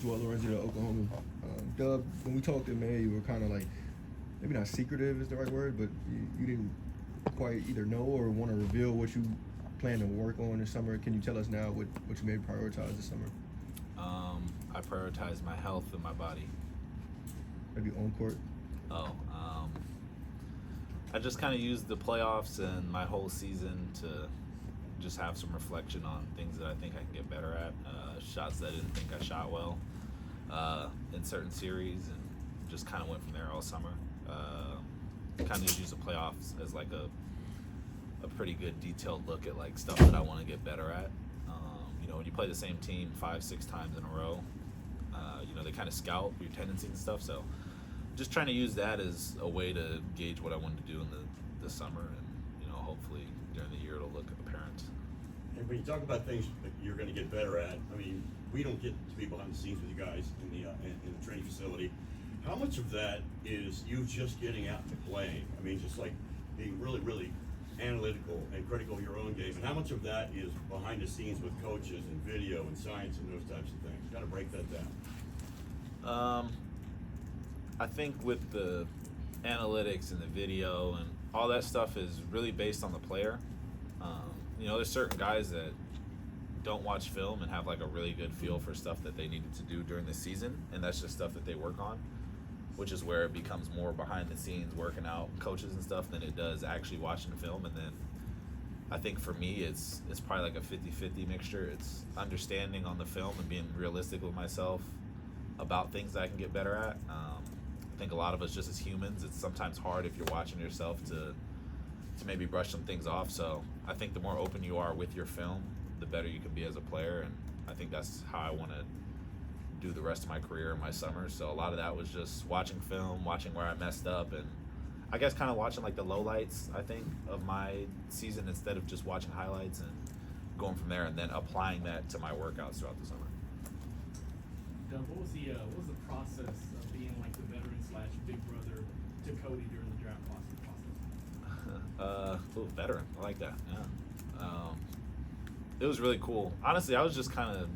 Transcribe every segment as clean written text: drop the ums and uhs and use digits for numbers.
Joel Lorenzi to Oklahoma. Dub, when we talked in May, you were kind of like, maybe not secretive is the right word, but you didn't quite either know or want to reveal what you plan to work on this summer. Can you tell us now what you may prioritize this summer? I prioritize my health and my body. Maybe on court? I just kind of used the playoffs and my whole season to just have some reflection on things that I think I can get better at, shots that I didn't think I shot well in certain series, and just kind of went from there all summer. Kind of just used the playoffs as like a pretty good detailed look at like stuff that I want to get better at. When you play the same team 5-6 times in a row, they kind of scout your tendencies and stuff. So just trying to use that as a way to gauge what I wanted to do in the summer, and hopefully during the year it'll look apparent. And when you talk about things that you're going to get better at, I mean, we don't get to be behind the scenes with you guys in the training facility. How much of that is you just getting out and playing? I mean, just like being really, really analytical and critical of your own game, and how much of that is behind the scenes with coaches and video and science and those types of things? Got to break that down. I think with the analytics and the video and all that stuff is really based on the player. There's certain guys that don't watch film and have like a really good feel for stuff that they needed to do during the season, and that's just stuff that they work on, which is where it becomes more behind the scenes working out coaches and stuff than it does actually watching the film. And then I think for me it's probably like a 50-50 mixture. It's understanding on the film and being realistic with myself about things that I can get better at. I think a lot of us just as humans, it's sometimes hard if you're watching yourself to maybe brush some things off. So I think the more open you are with your film, the better you can be as a player, and I think that's how I want to do the rest of my career and my summer. So a lot of that was just watching film, watching where I messed up, and I guess kind of watching like the lowlights, I think, of my season instead of just watching highlights, and going from there and then applying that to my workouts throughout the summer. Doug, what was the process of being like the veteran / big brother to Cody during the draft process? Veteran. I like that. Yeah. It was really cool. Honestly, I was just kind of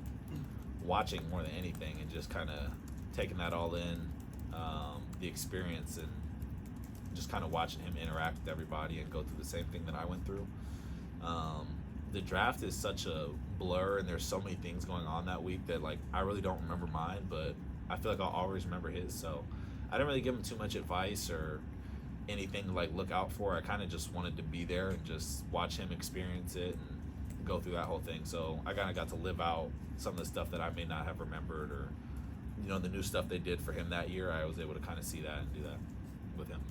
watching more than anything and just kind of taking that all in, the experience, and just kind of watching him interact with everybody and go through the same thing that I went through. The draft is such a blur, and there's so many things going on that week that like I really don't remember mine, but I feel like I'll always remember his. So I didn't really give him too much advice or anything to like look out for. I kind of just wanted to be there and just watch him experience it and go through that whole thing. So I kind of got to live out some of the stuff that I may not have remembered, or the new stuff they did for him that year. I was able to kind of see that and do that with him.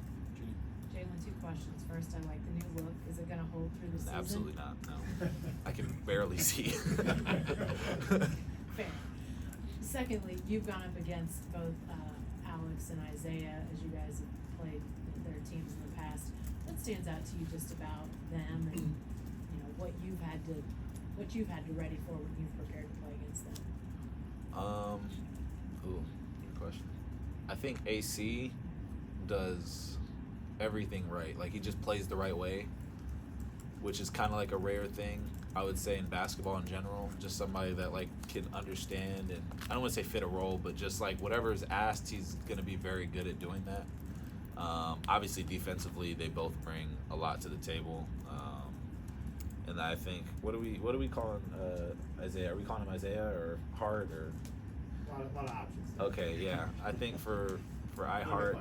Jalen, 2 questions. First, I like the new look. Is it going to hold through the season? Absolutely not. No, I can barely see. Fair. Secondly, you've gone up against both Alex and Isaiah as you guys have played their teams in the past. What stands out to you just about them, and what you've had to ready for when you've prepared to play against them? Good question. I think AC does everything right. Like, he just plays the right way, which is kind of like a rare thing, I would say, in basketball in general. Just somebody that like can understand, and I don't want to say fit a role, but just like whatever is asked, he's going to be very good at doing that. Obviously defensively, they both bring a lot to the table. And I think, what are we calling Isaiah? Are we calling him Isaiah or Hart or? A lot of options. Okay, yeah. I think for iHeart,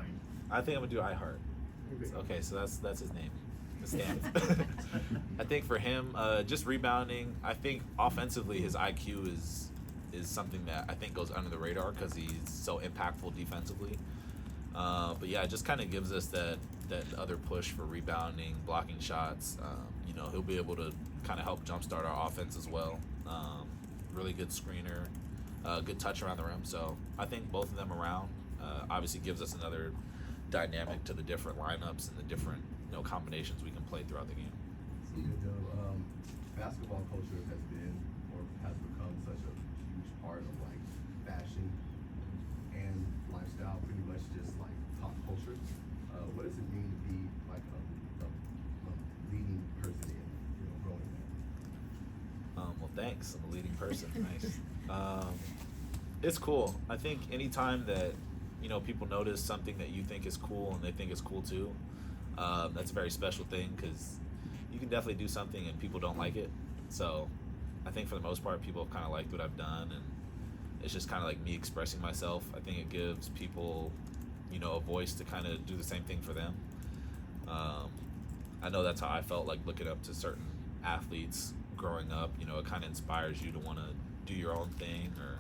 I think I'm gonna do iHeart. Okay, so that's his name. The stamp. I think for him, just rebounding. I think offensively, his IQ is something that I think goes under the radar because he's so impactful defensively. But yeah, it just kind of gives us that other push for rebounding, blocking shots. He'll be able to kind of help jumpstart our offense as well. Really good screener, good touch around the rim. So I think both of them around obviously gives us another dynamic to the different lineups and the different combinations we can play throughout the game. Basketball culture has been or has become such a huge part of like fashion and lifestyle, pretty much just like pop culture. What does it mean to be like a leading person in growing that? Well, thanks. I'm a leading person. Nice. It's cool. I think anytime that, you know, people notice something that you think is cool and they think is cool too, that's a very special thing, because you can definitely do something and people don't like it. So I think for the most part, people have kind of liked what I've done, and it's just kind of like me expressing myself. I think it gives people, you know, a voice to kind of do the same thing for them. I know that's how I felt like looking up to certain athletes growing up. You know, it kind of inspires you to want to do your own thing, or,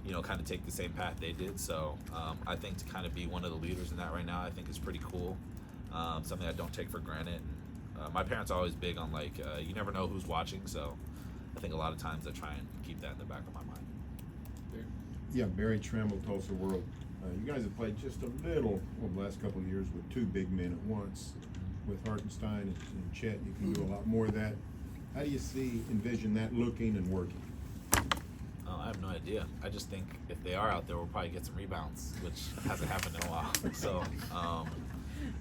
you know, kind of take the same path they did. So I think to kind of be one of the leaders in that right now, I think is pretty cool. Something I don't take for granted. My parents are always big on, like, you never know who's watching, so I think a lot of times I try and keep that in the back of my mind. Yeah, Barry Trammell, Tulsa World. You guys have played just a little over the last couple of years with two big men at once, with Hartenstein and Chet. You can do a lot more of that. How do you envision that looking and working? Oh, I have no idea. I just think if they are out there, we'll probably get some rebounds, which hasn't happened in a while. So,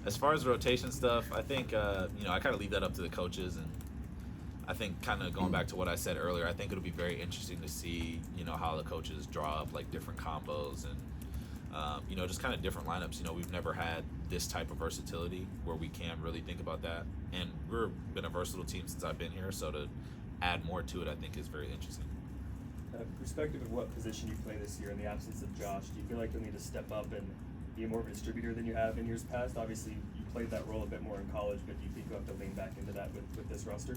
as far as rotation stuff, I think, you know, I kind of leave that up to the coaches. And I think, kind of going back to what I said earlier, I think it'll be very interesting to see, you know, how the coaches draw up, like, different combos and, you know, just kind of different lineups. You know, we've never had this type of versatility where we can really think about that. And we've been a versatile team since I've been here, so to add more to it, I think is very interesting. Perspective of what position you play this year in the absence of Josh, do you feel like you'll need to step up and be more of a distributor than you have in years past? Obviously, you played that role a bit more in college, but do you think you'll have to lean back into that with this roster?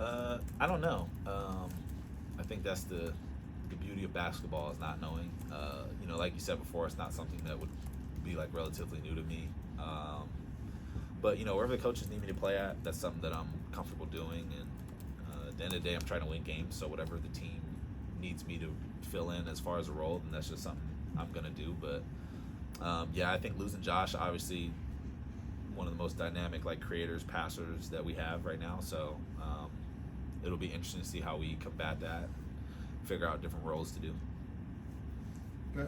I don't know. I think that's the beauty of basketball, is not knowing. You know, like you said before, it's not something that would be, like, relatively new to me. But, you know, wherever the coaches need me to play at, that's something that I'm comfortable doing. And at the end of the day, I'm trying to win games, so whatever the team needs me to fill in as far as a role, then that's just something I'm going to do. But, yeah, I think losing Josh, obviously one of the most dynamic, like, creators, passers that we have right now. So it'll be interesting to see how we combat that, figure out different roles to do.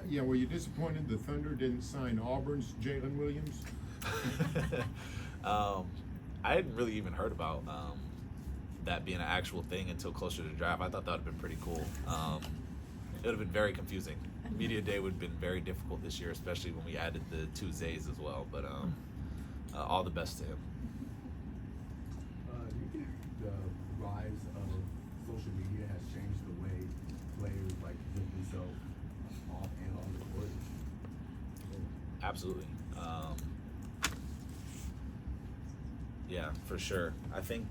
Yeah, were you disappointed the Thunder didn't sign Auburn's Jalen Williams? I hadn't really even heard about that being an actual thing until closer to the draft. I thought that would have been pretty cool. It would have been very confusing. Media day would have been very difficult this year, especially when we added the two Zays as well. But all the best to him. Do you think the rise of social media has changed the way players, like, present themselves off and on the court? Absolutely. Yeah, for sure. I think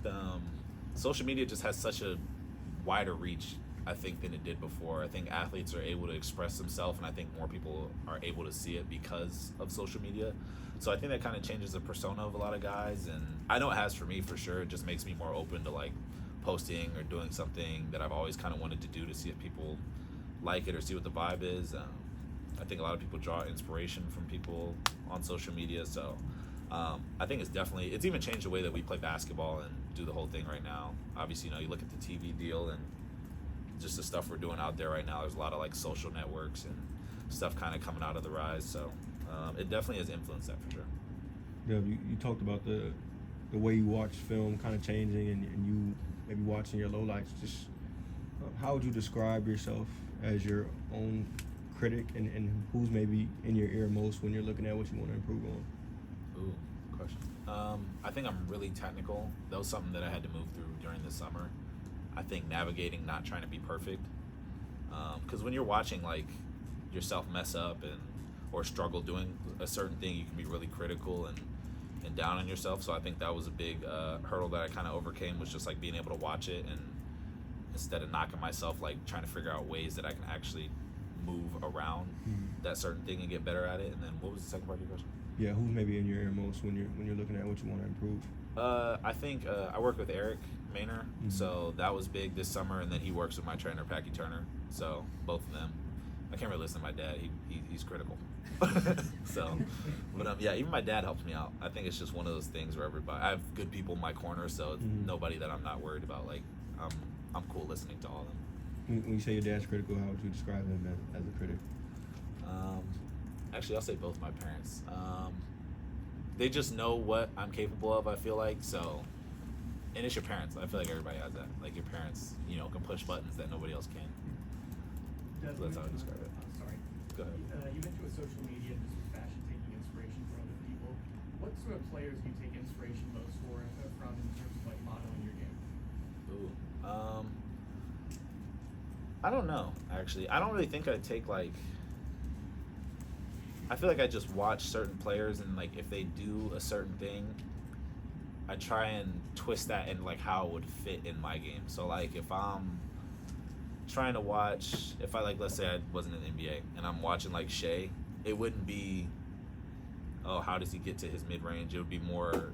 social media just has such a wider reach, I think, than it did before. I think athletes are able to express themselves, and I think more people are able to see it because of social media. So I think that kind of changes the persona of a lot of guys, and I know it has for me, for sure. It just makes me more open to, like, posting or doing something that I've always kind of wanted to do, to see if people like it or see what the vibe is. I think a lot of people draw inspiration from people on social media, so I think it's even changed the way that we play basketball and do the whole thing right now. Obviously, you know, you look at the TV deal and just the stuff we're doing out there right now. There's a lot of, like, social networks and stuff kind of coming out of the rise, so it definitely has influenced that, for sure. Yeah, you talked about the way you watch film kind of changing, and you maybe watching your lowlights. Just how would you describe yourself as your own critic, and who's maybe in your ear most when you're looking at what you want to improve on? Ooh, good question. I think I'm really technical. That was something that I had to move through during the summer. I think navigating, not trying to be perfect, because when you're watching, like, yourself mess up or struggle doing a certain thing, you can be really critical and down on yourself. So I think that was a big hurdle that I kind of overcame, was just, like, being able to watch it, and instead of knocking myself, like, trying to figure out ways that I can actually move around that certain thing and get better at it. And then what was the second part of your question? Yeah, who's maybe in your ear most when you're looking at what you want to improve? I think I work with Eric Maynor, so that was big this summer, and then he works with my trainer Packy Turner. So both of them. I can't really listen to my dad. He's critical. So, but yeah, even my dad helps me out. I think it's just one of those things where I have good people in my corner, so it's nobody that I'm not worried about. Like, I'm cool listening to all of them. When you say your dad's critical, how would you describe him as a critic? Actually, I'll say both my parents. They just know what I'm capable of, I feel like. So, and it's your parents. I feel like everybody has that. Like, your parents, you know, can push buttons that nobody else can. So that's how I describe it. Go ahead. You mentioned with social media and just with fashion taking inspiration from other people. What sort of players do you take inspiration most from in terms of like modeling your game? Ooh. I don't know, actually. I don't really think I take like. I feel like I just watch certain players and like if they do a certain thing, I try and twist that in like how it would fit in my game. So like if I'm trying to watch, if I like, let's say I wasn't in the NBA and I'm watching like Shea, it wouldn't be, oh, how does he get to his mid-range? It would be more,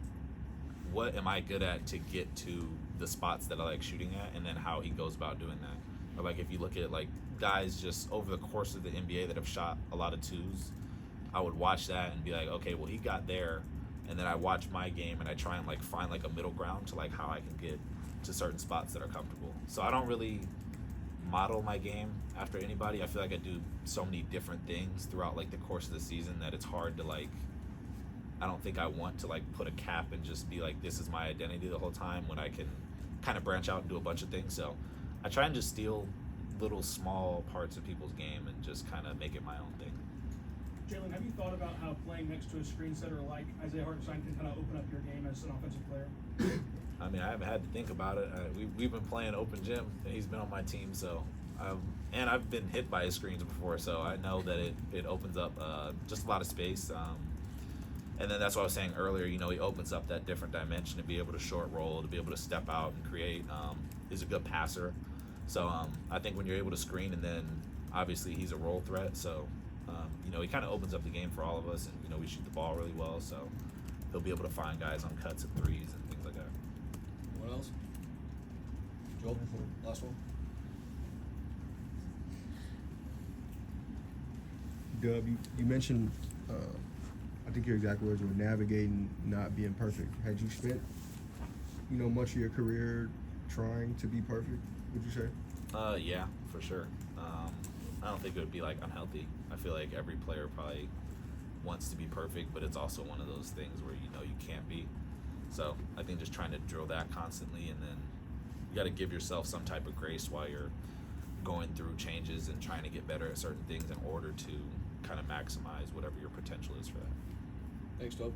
what am I good at to get to the spots that I like shooting at, and then how he goes about doing that. Or like if you look at like guys just over the course of the NBA that have shot a lot of twos, I would watch that and be like, okay, well he got there, and then I watch my game and I try and like find like a middle ground to like how I can get to certain spots that are comfortable. So I don't really model my game after anybody. I feel like I do so many different things throughout like the course of the season that it's hard to like, I don't think I want to like put a cap and just be like, this is my identity the whole time, when I can kind of branch out and do a bunch of things. So I try and just steal little small parts of people's game and just kind of make it my own thing. Jalen, have you thought about how playing next to a screen setter like Isaiah Hartenstein can kind of open up your game as an offensive player? I mean, I haven't had to think about it. We've been playing open gym, and he's been on my team, so I've been hit by his screens before, so I know that it opens up just a lot of space. And then that's what I was saying earlier. You know, he opens up that different dimension to be able to short roll, to be able to step out and create. He's a good passer, so I think when you're able to screen, and then obviously he's a roll threat, so you know, he kind of opens up the game for all of us, and you know, we shoot the ball really well, so he'll be able to find guys on cuts and threes and things like that. What else? Joel, last one. Dub, you mentioned, I think your exact words were navigating not being perfect. Had you spent, you know, much of your career trying to be perfect, would you say? Yeah, for sure. I don't think it would be like unhealthy. I feel like every player probably wants to be perfect, but it's also one of those things where you know you can't be. So I think just trying to drill that constantly, and then you got to give yourself some type of grace while you're going through changes and trying to get better at certain things in order to kind of maximize whatever your potential is for that. Thanks, Doug.